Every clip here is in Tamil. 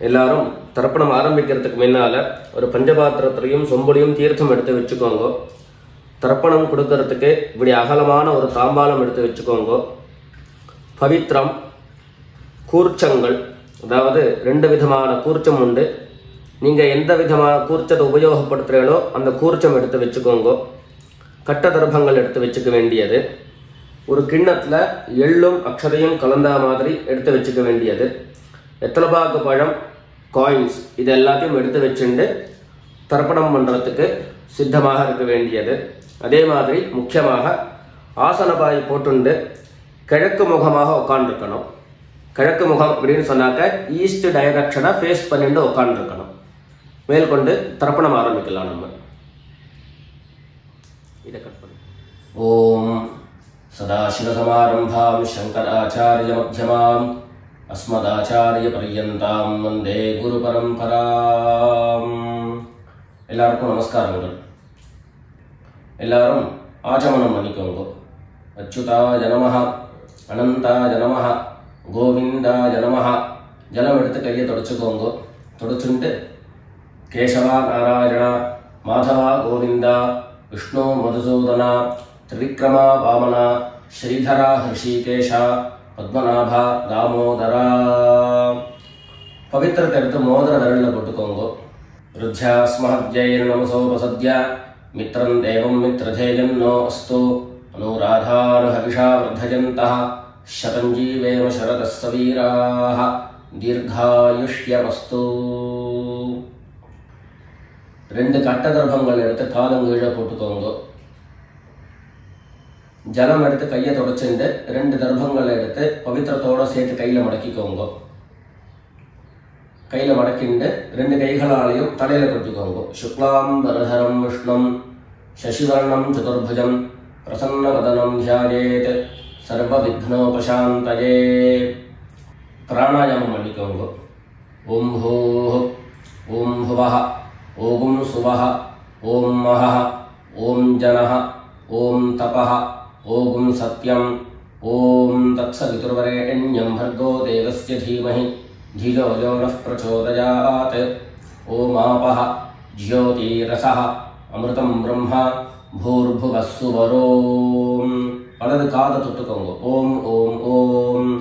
எல்லாரும் தர்ப்பணம் ஆரம்பிக்கிறதுக்கு முன்னால் ஒரு பஞ்சபாத்திரத்திலையும் சொம்புலையும் தீர்த்தம் எடுத்து வச்சுக்கோங்க. தர்ப்பணம் கொடுக்கறதுக்கு இப்படி அகலமான ஒரு தாம்பாலம் எடுத்து வச்சுக்கோங்க. பவித்திரம், கூர்ச்சங்கள், அதாவது 2 விதமான கூர்ச்சம் உண்டு. நீங்கள் எந்த விதமான கூர்ச்சத்தை உபயோகப்படுத்துகிறீங்களோ அந்த கூர்ச்சம் எடுத்து வச்சுக்கோங்க. கட்ட தர்ப்பங்கள் எடுத்து வச்சுக்க வேண்டியது. ஒரு கிண்ணத்தில் எள்ளும் அக்ஷதையும் கலந்த மாதிரி எடுத்து வச்சுக்க வேண்டியது. வெத்தலைப்பாக்கு பழம், காயின்ஸ், இது எல்லாத்தையும் எடுத்து வச்சுட்டு தர்ப்பணம் பண்ணுறதுக்கு சித்தமாக இருக்க வேண்டியது. அதே மாதிரி முக்கியமாக ஆசனபாய் போட்டுண்டு கிழக்கு முகமாக உட்காந்துருக்கணும். கிழக்கு முகம் அப்படின்னு சொன்னாக்க ஈஸ்ட் டைரக்ஷனை ஃபேஸ் பண்ணிட்டு உட்காந்துருக்கணும். மேற்கொண்டு தர்ப்பணம் ஆரம்பிக்கலாம். நம்ம இதை கட் பண்ணி ஓம் சதாசிவசமாரம்பாம் சங்கராச்சாரிய மத்தியமாம் அஸ்மதாச்சாரிய பர்யந்தாம் வந்தே குரு பரம்பராம். எல்லாருக்கும் நமஸ்காரங்கள். எல்லாரும் ஆச்சமனம் பண்ணிக்கோங்க. அச்சுதாய நமஹ, அனந்தாய நமஹ, கோவிந்தாய நமஹ. ஜலம் எடுத்து கையை தொடச்சுக்கோங்க. தொடச்சுட்டு கேசவா நாராயணா, மாதவா கோவிந்தா, விஷ்ணு மதுசூதனா, திரிவிக்ரமா வாமனா, ஸ்ரீதரா ஹிருஷிகேஷா, பத்மநாபா தாமோதரா. பவித்திரத்தை எடுத்து மோதிர விரலில் போட்டுக்கோங்க. ருத்யாஸ்மஹத்யைர் நமசோபசத்ய மித்ரம் தேவம் மித்ரதேயன்னோ அஸ்து அனுராதானுஹவிஷா வர்தயந்தः சதஞ்சீவேம சரதஸ்ஸ வீராः தீர்காயுஷ்யமஸ்து. 2 கட்ட தர்ப்பங்கள் எடுத்து காலங்கீழே போட்டுக்கோங்க. ஜலம் எடுத்து கையை தொடச்சுட்டு 2 தர்ப்பங்களை எடுத்து பவித்திரத்தோடு சேர்த்து கையில் மடக்கிக்கோங்க. கையில் மடக்கிண்டு 2 கைகளாலையும் தலையில் கொட்டிக்கோங்க. சுக்லாம் வரதரம் விஷ்ணும் சசிவர்ணம் சதுர்புஜம் பிரசன்னவதனம் தியாயேத் சர்வ விக்னோபசாந்தயே. பிராணாயாமம் பண்ணிக்கோங்க. ஓம் பூஹ், ஓம் புவஹ, ஓம் சுவஹ, ஓம் மஹஹ, ஓம் ஜனஹ, ஓம் தபஹ, ஓம் சத்யம், ஓம் தத்சவிதுர்வரேண்யம் भर्गो देवस्य धीमहि धियो यो नः प्रचोदयात्. ஓம் ஆபஹ ஜ்யோதிரசஹ அமிர்தம் பிரம்ம பூர்புவः சுவரோம். வலது காதை தொட்டுக்கோங்க. ஓம் ஓம் ஓம்.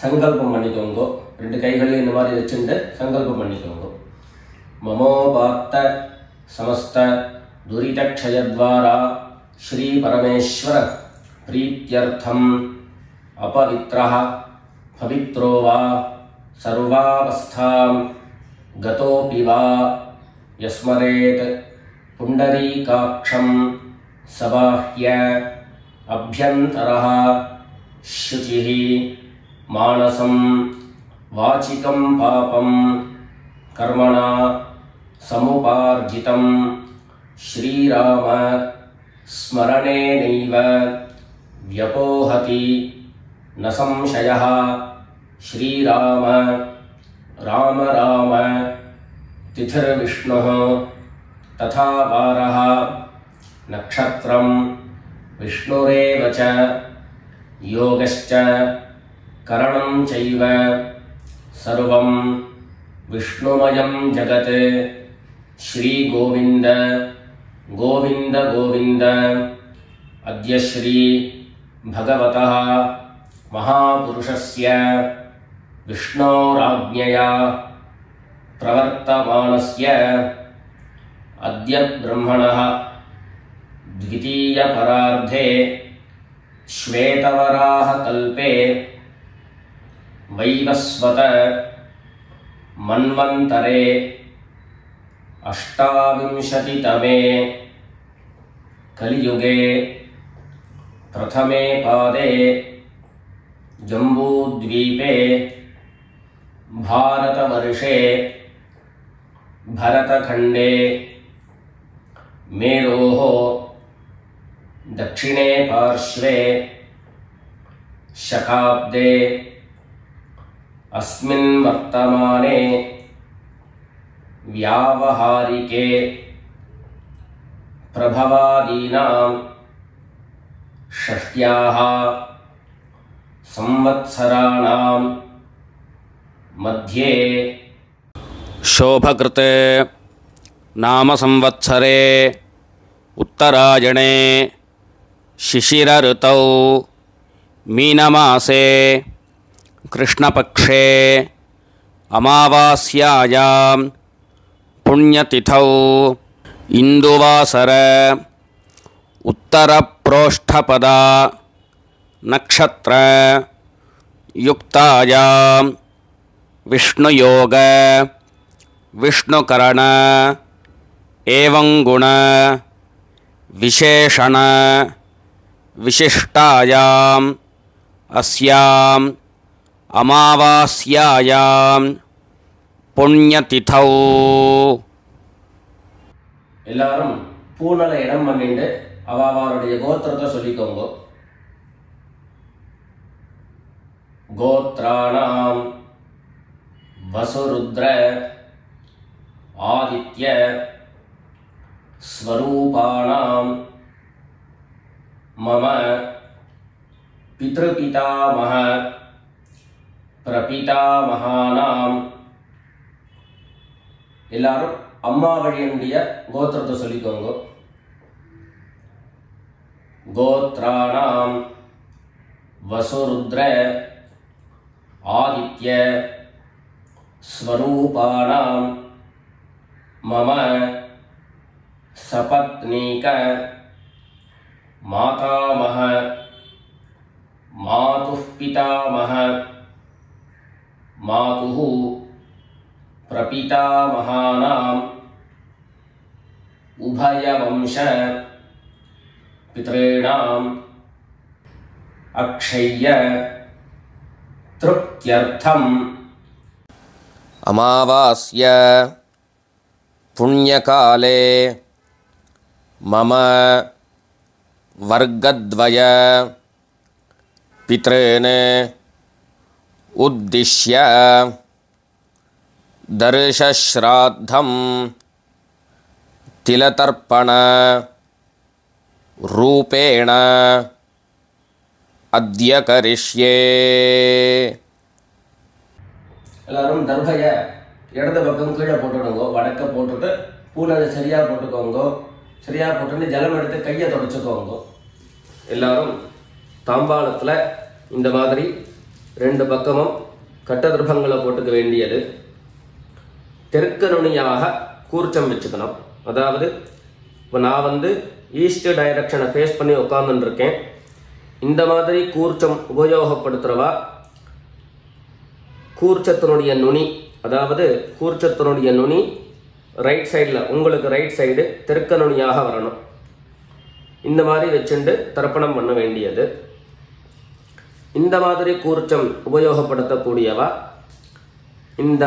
சங்கல்பம் பண்ணிக்கோங்க. 2 கைகளையும் இந்த மாதிரி வச்சுட்டு சங்கல்பம் பண்ணிக்கோங்க. மமோபாத்த சமஸ்த துரிதக்ஷயத்வாரா ஸ்ரீ பரமேஸ்வர பிரீத்யர்த்தம் அபவித்ரஹ பவித்ரோ வா சர்வாவஸ்தாம் கதோபி வா யஸ்மரேத் புண்டரீகாக்ஷம் சபாஹ்ய அப்யந்தரஹ சுசிஹி மானசம் வாசிகம் பாபம் கர்மணா சமுபார்ஜிதம் ஸ்ரீராம ஸ்மரணேனைவ வ்யபோஹதி ந சம்சயः. ஸ்ரீராம ராம ராம திதிர்விஷ்ணுः ததா வாரः நக்ஷத்ரம் விஷ்ணுரேவ ச யோகஸ்ச கரணம் சைவ சர்வம் விஷ்ணுமயம் ஜகத். ஸ்ரீ கோவிந்த கோவிந்த கோவிந்த. அத்ய ஸ்ரீ பகவதः மகாபுருஷஸ்ய விஷ்ணோராஜ்ஞயா பிரவர்த்தமானஸ்ய அத்ய பிரம்மணः द्वितीयपरार्धे श्वेतवराह कल्पे वैवस्वत मन्वन्तरे 28तमे कलियुगे प्रथमे पादे जम्बूद्वीपे भारतवर्षे भरतखण्डे मेरोः दक्षिणे पार्श्वे शकाब्दे अस्मिन् वर्तमाने व्यावहारिके प्रभवादीनां षष्ट्याः संवत्सराणां मध्ये शोभकृते नाम संवत्सरे उत्तरायणे शिशिरऋतौ मीनमासे कृष्णपक्षे अमावास्यायां पुण्यतिथौ इन्दुवासर उत्तरप्रोष्ठपदा नक्षत्र युक्तायां विष्णुयोग विष्णुकरण एवं गुण विशेषण विशिष्टायां अस्यां अमावास्यायां पुण्यतिथौ எல்லாரும் பூனல இடம் பண்ணிட்டு அவளுடைய கோத்திரத்தை சொல்லிக்கோங்க. கோத்ராணாம் வசுருத்ர ஆதித்ய ஸ்வரூபாணாம் மம பித்ருபிதாமஹ பிரபிதாமஹானாம். எல்லாரும் அம்மா வழியினுடைய கோத்திரத்தை சொல்லிக்கோங்க. கோத்ராணாம் வசுருத்ர ஆதித்ய ஸ்வரூபாணாம் மம சபத்னீக மாதாமஹ மாதுः பிதாமஹ மாதுः பிரபிதாமஹானாம் உபயவம்ச பித்ரேணாம் அக்ஷய்ய திருப்த்யர்த்தம் அமாவாஸ்ய புண்ணியகாலே மம வர்க்கத்வய பித்ரேன் உத்திஷ்ய தர்ஷஸ்ராத்தம் திலதர்ப்பண ரூபேண அத்ய கரிஷ்யே. எல்லாரும் தர்பைய இடது பக்கம் கீழே போட்டுடுங்க. வடக்க போட்டுட்டு பூனலை சரியாக போட்டுக்கோங்க. சரியாக போட்டுட்டு ஜலம் எடுத்து கையை தொடச்சிக்கோங்க. எல்லாரும் தாம்பாளத்தில் இந்த மாதிரி ரெண்டு பக்கமும் கட்ட தர்பங்களை போட்டுக்க வேண்டியது. தெற்கு நுனியாக கூர்ச்சம் வச்சுக்கணும். அதாவது இப்போ நான் ஈஸ்ட் டைரக்ஷனை ஃபேஸ் பண்ணி உட்காந்துருக்கேன். இந்த மாதிரி கூர்ச்சம் உபயோகப்படுத்துகிறவா கூர்ச்சத்தினுடைய நுனி, அதாவது கூர்ச்சத்தினுடைய நுனி ரைட் சைடில், உங்களுக்கு ரைட் சைடு தெற்கு நுனியாக வரணும். இந்த மாதிரி வச்சுண்டு தர்ப்பணம் பண்ண வேண்டியது. இந்த மாதிரி கூர்ச்சம் உபயோகப்படுத்தக்கூடியவா இந்த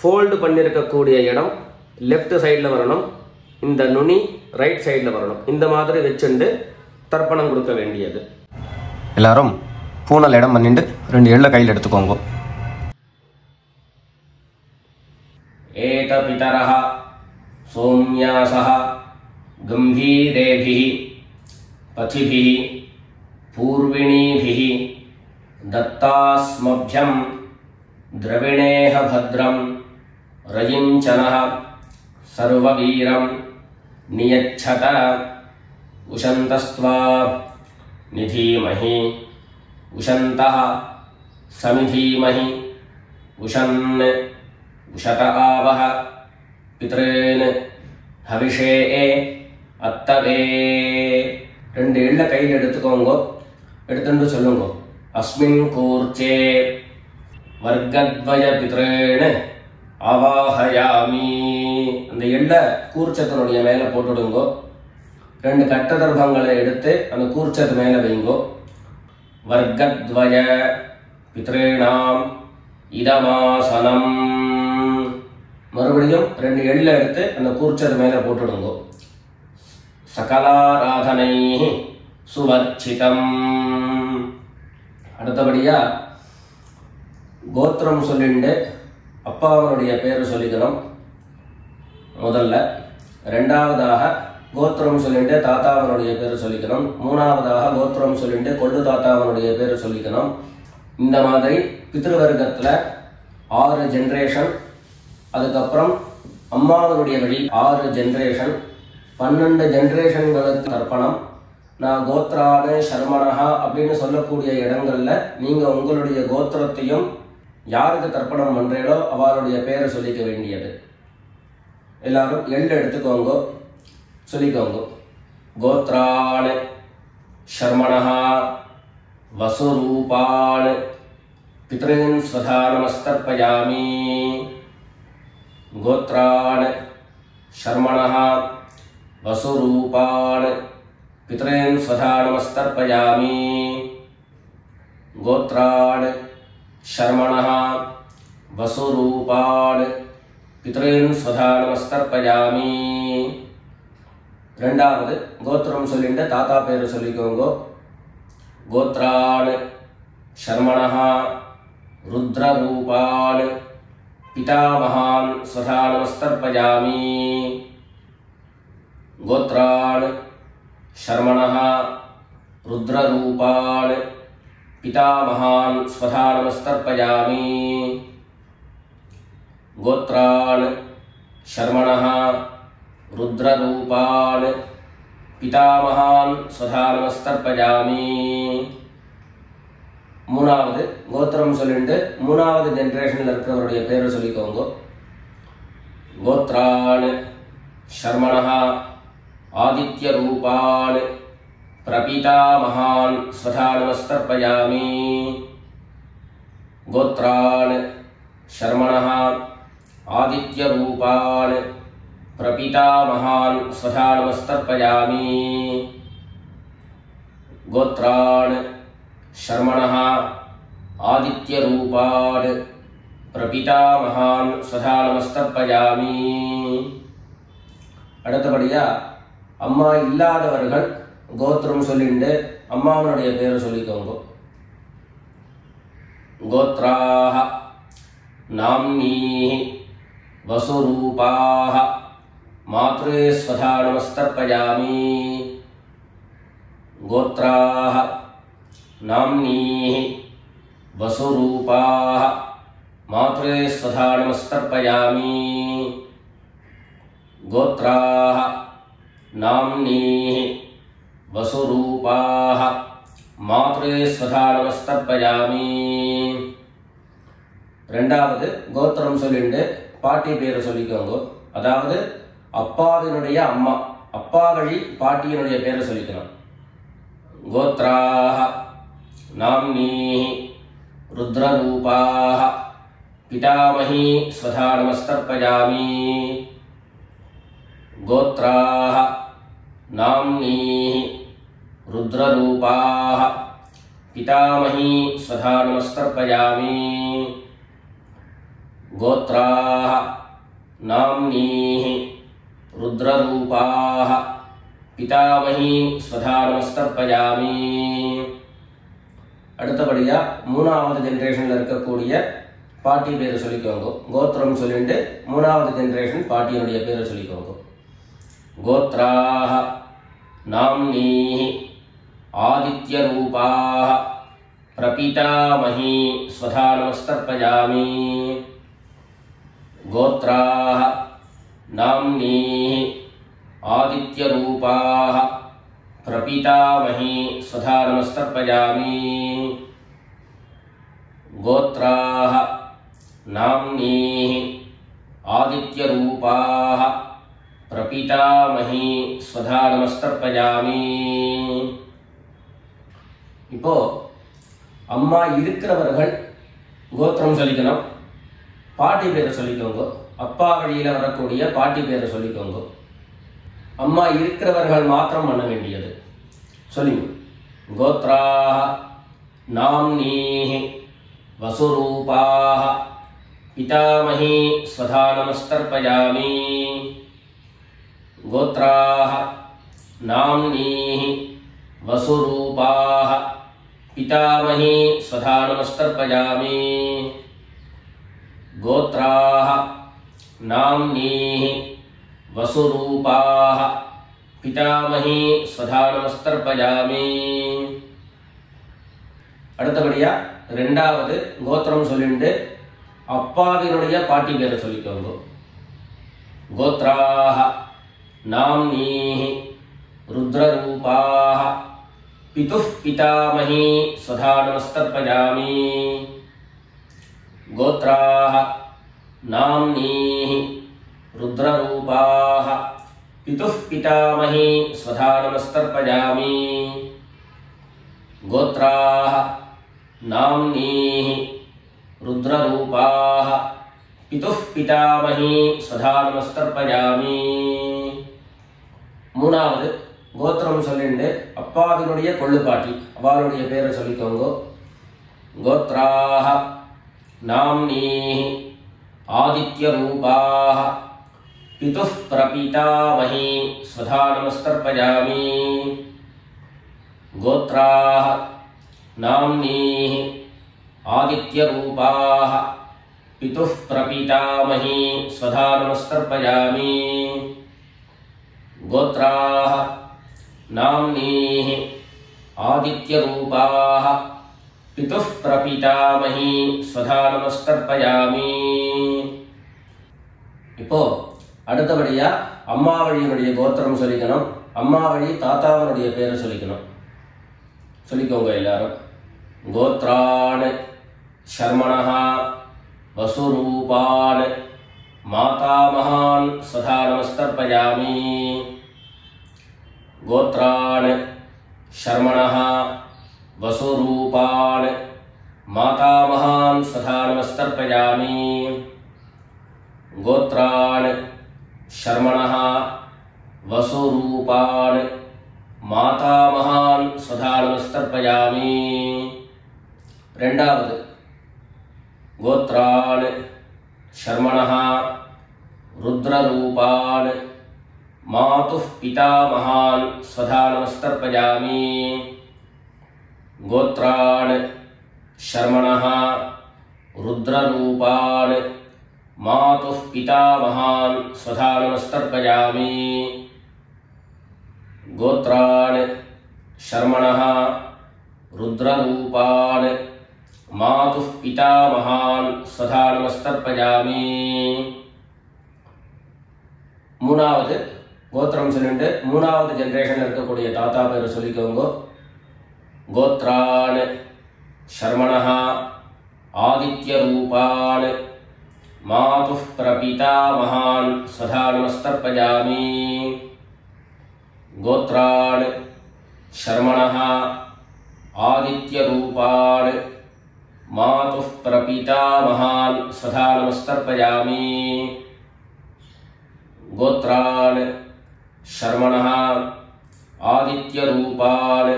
ஃபோல்டு பண்ணியிருக்கக்கூடிய இடம் லெஃப்ட் சைடில் வரணும். இந்த நுனி ரைட் சைடில் வரணும். இந்த மாதிரி வச்சுண்டு தர்ப்பணம் கொடுக்க வேண்டியது. எல்லாரும் பூனல் இடம் பண்ணிட்டு ரெண்டு எள்ள கையில் எடுத்துக்கோங்க. ஏத பிதரஹ சோம்யாசஹ கம்பீரேபிஹி பதிபிஹி பூர்விணீபிஹி தத்தாஸ்மப்யம் திரவிணேஹ பத்ரம் ரயிஞ்சனஹ சர்வவீரம் நியச்சத உஷந்தஸ்த்வா நிதீமஹி உஷந்தஹ சமிதீமஹி உஷன் உஷத ஆவஹ பித்ரேன் ஹவிஷே அத்தவே. ரெண்டு எள்ள கையில் எடுத்துக்கோங்க. எடுத்துட்டு சொல்லுங்க. அஸ்மின் கூர்ச்சே வர்க்கத்வய பித்ரேன் ஆவாஹயாமி. அந்த எள்ள கூர்ச்சத்தினுடைய மேலே போட்டுடுங்கோ. ரெண்டு கட்ட தர்பங்களை எடுத்து அந்த கூர்ச்சத்து மேலே வைங்கோ. வர்க்கத்வய பித்ரேணாம் இதமாசனம். மறுபடியும் ரெண்டு எள்ள எடுத்து அந்த கூர்ச்சத்து மேலே போட்டுடுங்கோ. சகலாராதனை சுவர்ச்சிதம். அடுத்தபடியா கோத்திரம் சொல்லிண்டு அப்பாவனுடைய பேர் சொல்லிக்கணும் முதல்ல. ரெண்டாவதாக கோத்திரம் சொல்லிட்டு தாத்தாவனுடைய பேர் சொல்லிக்கணும். மூணாவதாக கோத்திரம் சொல்லிட்டு கொள்ளு தாத்தாவனுடைய பேர் சொல்லிக்கணும். இந்த மாதிரி பித்ருவர்க்கத்தில் 6 ஜென்ரேஷன் அதுக்கப்புறம் அம்மாவனுடைய வழி 6 ஜென்ரேஷன், 12 ஜென்ரேஷன்களுக்கு தர்ப்பணம். நான் கோத்ரானு சர்மணஹா அப்படின்னு சொல்லக்கூடிய இடங்கள்ல நீங்க உங்களுடைய கோத்திரத்தையும் யாருக்கு தர்ப்பணம் பண்றீங்களோ அவளுடைய பேரை சொல்லிக்க வேண்டியது. எல்லாரும் எள்ளு எடுத்துக்கோங்க, சொல்லிக்கோங்க. கோத்ரானு சர்மணஹா வசுரூபான் பித்ருன் ஸ்வதா நமஸ்தர்ப்பயாமி. கோத்ரான் சர்மணஹா வசுரூபான் பித்ருன் ஸ்வதா நமஸ்தர்ப்பயாமி. கோத்ரான் சர்மணஹா வசுரூபான் பித்ருன் ஸ்வதா நமஸ்தர்ப்பயாமி. ரெண்டாவது கோத்திரம் சொல்லிட்டு தாத்தா பேரு சொல்லிக்கோங்க. கோத்ரான் சர்மணஹா ருத்ரரூபான் பிதாமகான் ஸ்வதா நமஸ்தர்ப்பயாமி. கோத்ரான் சர்மணஹா ருத்ரரூபான் பிதாமகான் ஸ்வதா நமஸ்தர்ப்பயாமி. கோத்ரான் சர்மணஹா ருத்ரரூபான் பிதாமகான் ஸ்வதா நமஸ்தர்ப்பயாமி. மூணாவது கோத்திரம் சொல்லிட்டு மூணாவது ஜென்ரேஷன்ல இருக்கிறவருடைய பேரை சொல்லிக்கோங்க. கோத்ரான் சர்மணஹா ஆதித்ய ரூபான் பிரபிதாமகான் ஸ்வதா நமஸ்தர்ப்பயாமி. கோத்ரான் சர்மணஹா ஆதித்ய ரூபான் பிரபிதாமகான் ஸ்வதா நமஸ்தர்ப்பயாமி. கோத்ரான் சர்மணஹா ஆதித்ய ரூபான் பிரபிதாமகான் ஸ்வதா நமஸ்தர்ப்பயாமி. அடுத்தபடியா அம்மா இல்லாதவர்கள் கோத்திரம் சொல்லிட்டு அம்மாவனுடைய பேரை சொல்லிக்கோங்க. கோத்ராஹ நாம்னீஹி வசுரூபாஹ மாத்ரே ஸ்வதா நமஸ்தர்ப்பயாமி. கோத்ராஹ நாம்னீஹி வசுரூபாஹ மாத்ரே ஸ்வதா நமஸ்தர்ப்பயாமி. கோத்ராஹ நாம்னீஹி வசுரூபாஹ மாத்ரே ஸ்வதா நமஸ்தர்ப்பயாமி. ரெண்டாவது கோத்திரம் சொல்லிட்டு பாட்டி பேரை சொல்லிக்கோங்க. அதாவது அப்பாவினுடைய அம்மா, அப்பா வழி பாட்டியினுடைய பேரை சொல்லிக்கணும். கோத்ராஹ நாம்னீஹி ருத்ரரூபாஹ பிதாமஹி ஸ்வதா நமஸ்தர்ப்பயாமி. கோத்ராஹ நாம்னீஹி ருத்ரரூபாஹ பிதாமஹி ஸ்வதா நமஸ்தர்ப்பயாமி. கோத்ராஹ நாம்னீஹி ருத்ரரூபாஹ பிதாமஹி ஸ்வதா நமஸ்தர்ப்பயாமி. அடுத்தபடியா மூணாவது ஜென்ரேஷன்ல இருக்கக்கூடிய பாட்டி பேரை சொல்லிக்கோங்க. கோத்திரம் சொல்லிட்டு மூணாவது ஜென்ரேஷன் பாட்டியினுடைய பேரை சொல்லிக்கோங்க. கோத்ராஹ நாம்னீஹி ஆதித்ய ரூபாஹ பிரபிதாமஹி ஸ்வதா நமஸ்தர்ப்பயாமி. கோத்ராஹ நாம்னீஹி ஆதித்ய ரூபாஹ பிரபிதாமஹி ஸ்வதா நமஸ்தர்ப்பயாமி. கோத்ராஹ நாம்னீஹி ஆதித்ய ரூபாஹ பிரபிதாமஹி ஸ்வதா நமஸ்தர்ப்பயாமி. இப்போ அம்மா இருக்கிறவர்கள் கோத்திரம் சொல்லிக்கணும், பாட்டி பேரை சொல்லிக்கோங்க. அப்பா வழியில வரக்கூடிய பாட்டி பேரை சொல்லிக்கோங்க. அம்மா இருக்கிறவர்கள் மாத்திரம் பண்ண வேண்டியது சொல்லிங்க. கோத்ராஹ நாம்னீஹி வசுரூபாஹ பிதாமஹி ஸ்வதா நமஸ்தர்ப்பயாமி. கோத்ராஹ நாம்னீஹி வசுரூபாஹ பிதாமஹி ஸ்வதா நமஸ்தர்ப்பயாமி. கோத்ராஹ நாம்னீஹி வசுரூபாஹ பிதாமஹி ஸ்வதா நமஸ்தர்ப்பயாமி. அடுத்தபடியா ரெண்டாவது கோத்திரம் சொல்லிட்டு அப்பாவினுடைய பாட்டி பேரை சொல்லிக்கோங்க. கோத்ராஹ நாம்னீஹி ருத்ரரூபாஹ பிதுஹ் பிதாமஹி ஸ்வதா நமஸ்தர்ப்பயாமி. கோத்ராஹ நாம்னீஹி ருத்ரரூபாஹ பிதுஹ் பிதாமஹி ஸ்வதா நமஸ்தர்ப்பயாமி. கோத்ராஹ நாம்னீஹி ருத்ரரூபாஹ பிதுஹ் பிதாமஹி ஸ்வதா நமஸ்தர்ப்பயாமி. மூணாவது கோத்திரம் சொல்லிண்டு அப்பாவினுடைய கொள்ளுப்பாட்டி அவளுடைய பேரை சொல்லிக்கோங்க. கோத்ராஹ நாம்னீஹி ஆதித்யரூபாஹ பிதுஹ் பிரபிதாமஹி ஸ்வதா நமஸ்தர்ப்பயாமி. கோத்ராஹ நாம்னீஹி ஆதித்யரூபாஹ பிதுஹ் பிரபிதாமஹி ஸ்வதா நமஸ்தர்ப்பயாமி. கோத்ராஹ நாம்னீஹி ஆதித்யரூபாஹ பிதுஹ் பிரபிதாமஹி ஸ்வதா நமஸ்தர்ப்பயாமி. இப்போ அடுத்தபடியா அம்மா வழியினுடைய கோத்திரம் சொல்லிக்கணும். அம்மா வழி தாத்தாவனுடைய பேரை சொல்லிக்கணும். சொல்லிக்கோங்க எல்லாரும். கோத்ரான் சர்மணஹ வசுரூபான் மாதாமகான் ஸ்வதா நமஸ்தர்ப்பயாமி. கோத்ரான் சர்மணஹ வசுரூபான் மாதாமகான் ஸ்வதா நமஸ்தர்ப்பயாமி. கோத்ரான் சர்மணஹ வசுரூபான் மாதாமகான் ஸ்வதா நமஸ்தர்ப்பயாமி. ரெண்டாவது கோத்ரான் சர்மணஹ ருத்ரரூபான் மாதுः பிதாமகான் ஸ்வதா நமஸ்தர்ப்பயாமி. கோத்ரான் சர்மணஹ ருத்ரரூபான் மாதுः பிதாமகான் ஸ்வதா நமஸ்தர்ப்பயாமி. கோத்ரான் சர்மணஹ ருத்ரரூபான் மாதுः பிதாமகான் ஸ்வதா நமஸ்தர்ப்பயாமி. மூணாவது கோத்திரம் சொல்லிட்டு மூணாவது ஜெனரேஷன்ல இருக்கக்கூடிய தாத்தா பேரை சொல்லிக்கோங்க. கோத்ரான் சர்மணஹ ஆதித்யரூபான் மாதுः பிரபிதாமகான் ஸ்வதா நமஸ்தர்ப்பயாமி. கோத்ரான் சர்மணஹ ஆதித்யரூபான் மாதுः பிரபிதாமகான் ஸ்வதா நமஸ்தர்ப்பயாமி. கோத்ரான் சர்மணஹ ஆதித்யரூபான்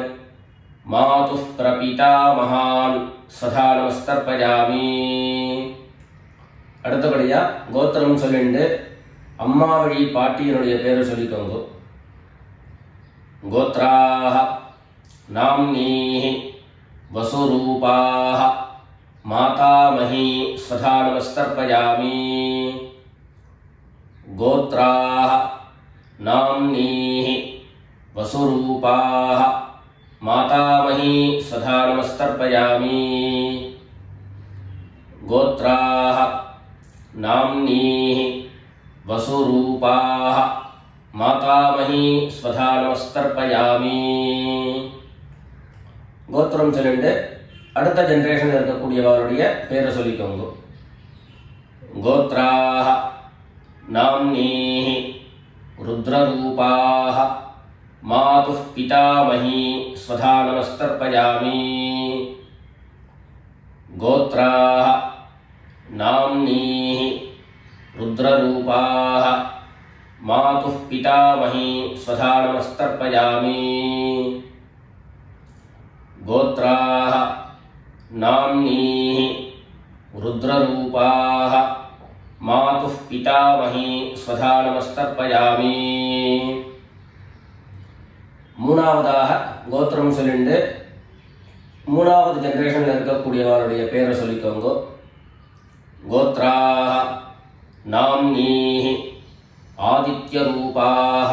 மாதுः பிரபிதாமகான் ஸ்வதா நமஸ்தர்ப்பயாமி. அடுத்தபடியா கோத்திரம் சொல்லிண்டு அம்மா வழி பாட்டியினுடைய பேரை சொல்லிக்கோங்க. கோத்ராஹ நாம்னீஹி வசுரூபாஹ மாதாமஹி ஸ்வதா நமஸ்தர்ப்பயாமி. கோத்ராஹ நாம்னீஹி வசுரூபாஹ மாதாமஹி ஸ்வதா நமஸ்தர்ப்பயாமி. கோத்ராஹ நாம்னீஹி வசுரூபாஹ மாதாமஹி ஸ்வதா நமஸ்தர்ப்பயாமி. கோத்திரம் சொல்லிட்டு அடுத்த ஜெனரேஷன் இருக்கக்கூடியவருடைய பேரை சொல்லிக்கோங்க. கோத்ராஹ நாம்னீஹி ருத்ரரூபாஹ மாதுः பிதாமஹி ஸ்வதா நமஸ்தர்ப்பயாமி. கோத்ராஹ நாம்னீஹி ருத்ரரூபாஹ மாதுः பிதாமஹி ஸ்வதா நமஸ்தர்ப்பயாமி. கோத்ராஹ நாம்னீஹி ருத்ரரூபாஹ மாதுः பிதாமஹி ஸ்வதா நமஸ்தர்ப்பயாமி. மூணாவதாக கோத்திரம் சொல்லிண்டு மூணாவது ஜெனரேஷன்ல இருக்கக்கூடியவருடைய பேரை சொல்லிக்கோங்க. கோத்ராஹ நாம்னீஹி ஆதித்யரூபாஹ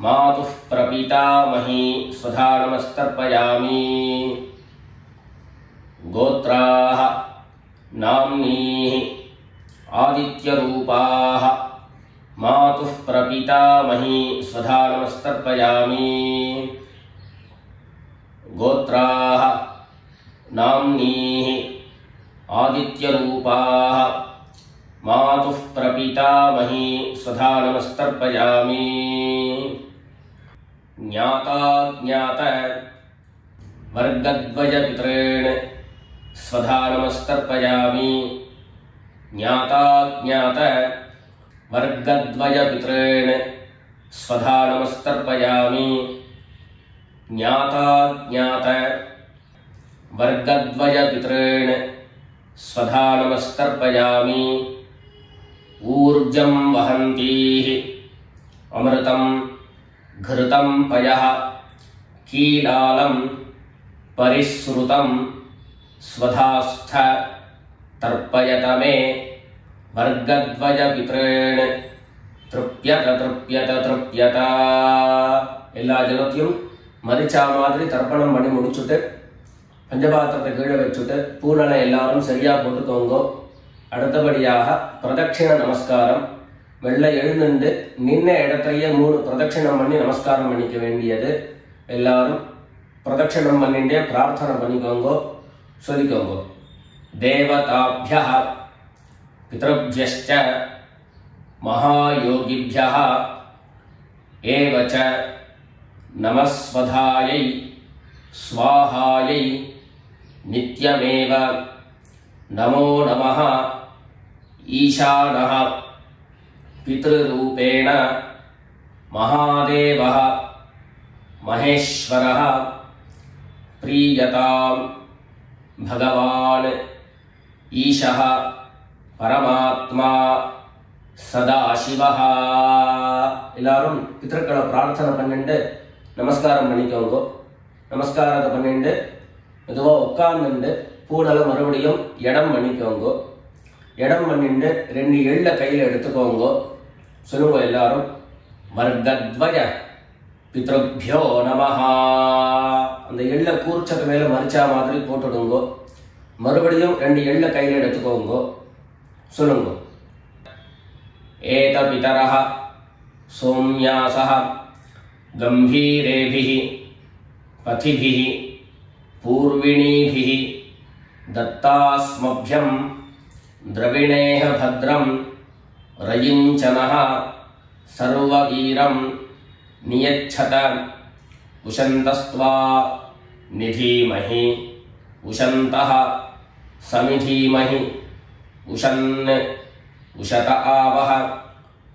மாதுः பிரபிதாமஹி ஸ்வதா நமஸ்தர்ப்பயாமி. கோத்ராஹ नाम्नीः आदित्यरूपाः मातुः प्रपितामही स्वधा नमस्तर्पयामि। गोत्राः नाम्नीः आदित्यरूपाः मातुः प्रपितामही स्वधा नमस्तर्पयामि। ज्ञाता ज्ञात वर्गद्वयपितॄन् स्वधा नमस्तर्पयामि। ज्ञाता ज्ञात वर्गद्वयपितॄन् स्वधा नमस्तर्पयामि। ज्ञाता ज्ञात वर्गद्वयपितॄन् स्वधा नमस्तर्पयामि। ऊर्जं वहन्तीः अमृतं घृतं पयः कीलालं परिसृतं स्वधास्थ तर्पयत मे वर्गद्वयपितॄन् तृप्यत तृप्यत तृप्यत। எல்லா ஜலத்தையும் மரிச்சா மாதிரி தர்ப்பணம் பண்ணி முடிச்சுட்டு பஞ்சபாத்திரத்தை கீழே வச்சுட்டு பூனலை எல்லாரும் சரியா போட்டுக்கோங்க. அடுத்தபடியாக பிரதட்சிண நமஸ்காரம். வெள்ள எழுந்துண்டு நின்ன இடத்தையே 3 பிரதட்சிணம் பண்ணி நமஸ்காரம் பண்ணிக்க வேண்டியது. எல்லாரும் பிரதட்சிணம் பண்ணிட்டே பிரார்த்தனை பண்ணிக்கோங்க. சொல்லிக்கோங்க. தேவதாभ्यः பித்ருभ्यश्च महायोगिभ्यः एव च नमस्वधायै स्वाहायै नित्यमेव नमो नमः। ईशानः पितृरूपेण महादेवः महेश्वरः प्रीयतां भगवान् ईशः परमात्मा सदाशिवः। எல்லாரும் பித்ருக்களை பிரார்த்தனை பண்ணிட்டு நமஸ்காரம் பண்ணிக்கோங்க. நமஸ்காரத்தை பண்ணிட்டு மெதுவாக உட்கார்ந்துட்டு பூனலை மறுபடியும் இடம் பண்ணிக்கோங்க. இடம் பண்ணிட்டு 2 எள்ள கையில் எடுத்துக்கோங்க. சொல்லுங்க எல்லாரும். வர்கத்வய பித்ருभ्यो நமஹ. அந்த எள்ள கூர்ச்சத்து மேல மரிச்சா மாதிரி போட்டுடுங்க. மறுபடியும் 2 எள்ள கையில் எடுத்துக்கோங்க. சொல்லுங்க. ஏத பிதரஹ சோம்யாசஹ गंभीरेभिः पथिभिः पूर्विणीभिः दत्तास्मभ्यं द्रविणेह भद्रं रयिञ्चनः सर्ववीरं नियच्छत उशन्तस्त्वा निधीमहि उशन्तः समिधीमहि उशन् उशत आवह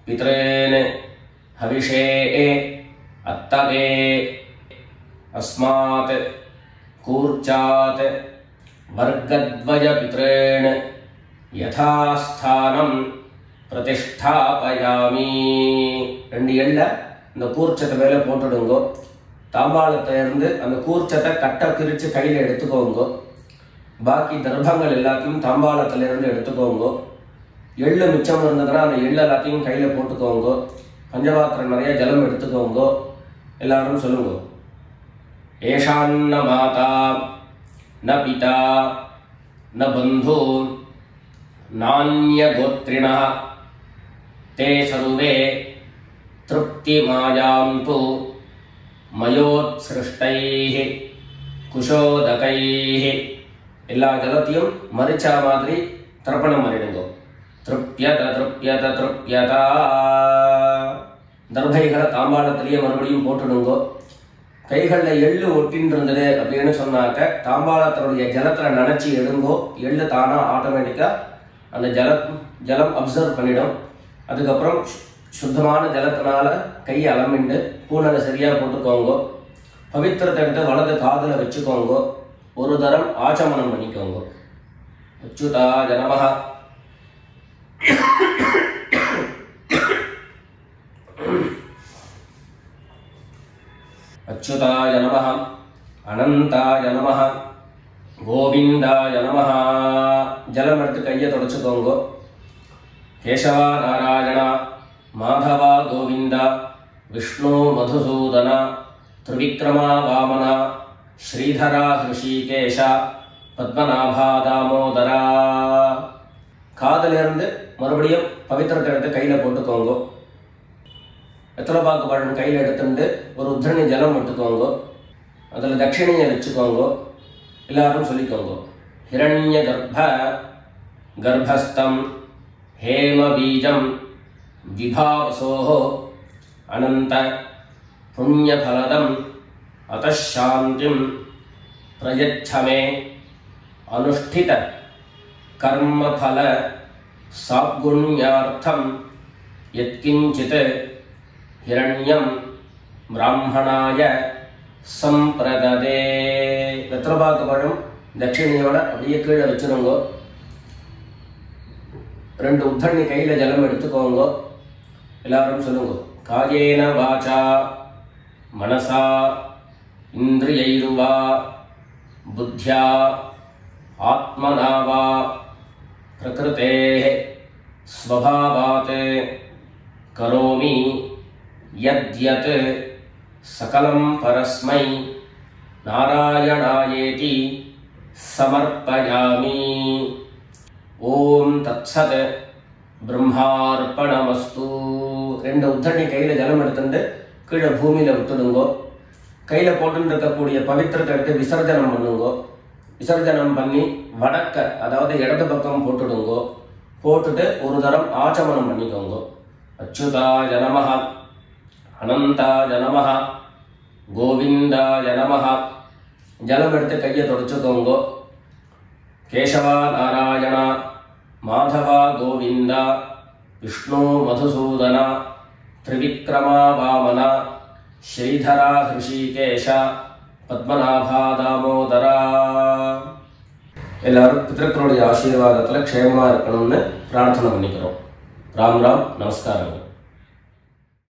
पितॄन् हविषे अत्तवे अस्मात् कूर्चात् वर्गद्वयपितॄन् यथास्थानं प्रतिष्ठापयामि. 2 எள்ள இந்த கூர்ச்சத்தை மேல போட்டுடுங்க. தாம்பாளத்தை இருந்து அந்த கூர்ச்சத்தை கட்ட பிரிச்சு கையில எடுத்துக்கோங்க. பாக்கி தர்ப்பங்கள் எல்லாத்தையும் தாம்பாளத்துல இருந்து எடுத்துக்கோங்க. எள்ளு மிச்சம் இருந்ததுன்னா அந்த எள்ளு எல்லாத்தையும் கையில போட்டுக்கோங்க. பஞ்சபாத்திரம் நிறைய ஜலம் எடுத்துக்கோங்க. எல்லாரும் சொல்லுங்க. ஏஷான்ன மாதா ந பிதா ந பந்து நான்ய கோத்ரிணः தே சர்வே திருப்திமாயாந்து மயோத்ஸ்ருஷ்டைः குஷோதகைः. எல்லா ஜலத்தையும் மரிச்சா மாதிரி தர்ப்பணம் பண்ணிடுங்க. திருப்யத திருப்யத திருப்யத. தர்பைகளை தாம்பாளத்திலேயே மறுபடியும் போட்டுடுங்க. கைகளில் எள்ளு ஒட்டின்னு இருந்தது அப்படின்னு சொன்னாக்க தாம்பாளத்தினுடைய ஜலத்தில் நினச்சி எடுங்கோ. எள்ளு தானா ஆட்டோமேட்டிக்காக அந்த ஜலம் அப்சர்வ் பண்ணிடும். அதுக்கப்புறம் சுத்தமான ஜலத்தினால கையை அலமிண்டு பூனலை சரியாக போட்டுக்கோங்க. பவித்திரத்தை எடுத்து வலது காதில் வச்சுக்கோங்க. ஒரு தரம் ஆச்சமனம் பண்ணிக்கோங்க. அச்சுதாய நமஹ. अच्युताय नमः अनंताय नमः गोविंदाय नमः. जलम எடுத்து கையை தொடச்சுக்கோங்க. கேசவா நாராயண மாதவா கோவிந்த விஷ்ணு மதுசூதன त्रिविक्रमा वामन श्रीधरा हृषीकेश பத்மநாபா தாமோதரா. காதுல இருந்து மறுபடியும் பவித்திரத்தை எடுத்து கையில போட்டுக்கோங்க. வெத்தலைப்பாக்கு பழம் கையில் எடுத்துட்டு ஒரு உத்தரணி ஜலம் விட்டுக்கோங்க. அதில் தட்சிணையை வச்சுக்கோங்க. எல்லாரும் சொல்லிக்கோங்க. ஹிரண்ய கர்ப்பஸ்தம் ஹேம பீஜம் விபாவசோஹோ அனந்த புண்ணியபலதம் அதசாந்திம் பிரயச்சமே அனுஷ்டித கர்மபல சாப்குண்யார்த்தம் யத்கிஞ்சித் ஹிரண்யம் பிராமணாய சம்பிரததே. வெத்தலைப்பாக்கு பழம் தட்சிணையோட அப்படியே கீழே வச்சுருங்க. 2 உத்தரணி கையில் ஜலம் எடுத்துக்கோங்க. எல்லாரும் சொல்லுங்க. காயேன வாசா மனசா இந்திரியைர்வா புத்தியா ஆத்மனா வா பிரகிருதேஹ ஸ்வபாவாத் கரோமி யத்யத் சகலம் பரஸ்மை நாராயணாயேதி சமர்ப்பயாமி. ஓம் தத்சத் பிரம்மார்ப்பணமஸ்து. 2 உத்தரணி கையில் ஜலம் எடுத்துட்டு கீழே பூமியில் விட்டுடுங்கோ. கையில் போட்டு இருக்கக்கூடிய பவித்திரத்தை எடுத்து விசர்ஜனம் பண்ணுங்கோ. விசர்ஜனம் பண்ணி வடக்க, அதாவது இடது பக்கம் போட்டுடுங்கோ. போட்டுட்டு ஒரு தரம் ஆச்சமனம் பண்ணிக்கோங்க. அச்சுதாய நமஹ, அனந்தாய நமஹ, கோவிந்தாய நமஹ. ஜலம் எடுத்து கையை தொடச்சுக்கோங்க. கேசவா நாராயணா, மாதவா கோவிந்தா, விஷ்ணு மதுசூதனா, திரிவிக்ரமா வாமனா, ஸ்ரீதரா ஹிருஷிகேஷ, பத்மநாபா தாமோதரா. எல்லாரும் பிதர்களுடைய ஆசீர்வாதத்தில் க்ஷேமமாக இருக்கணும்னு பிரார்த்தனை பண்ணிக்கிறோம். ராம் ராம், நமஸ்காரங்கள்.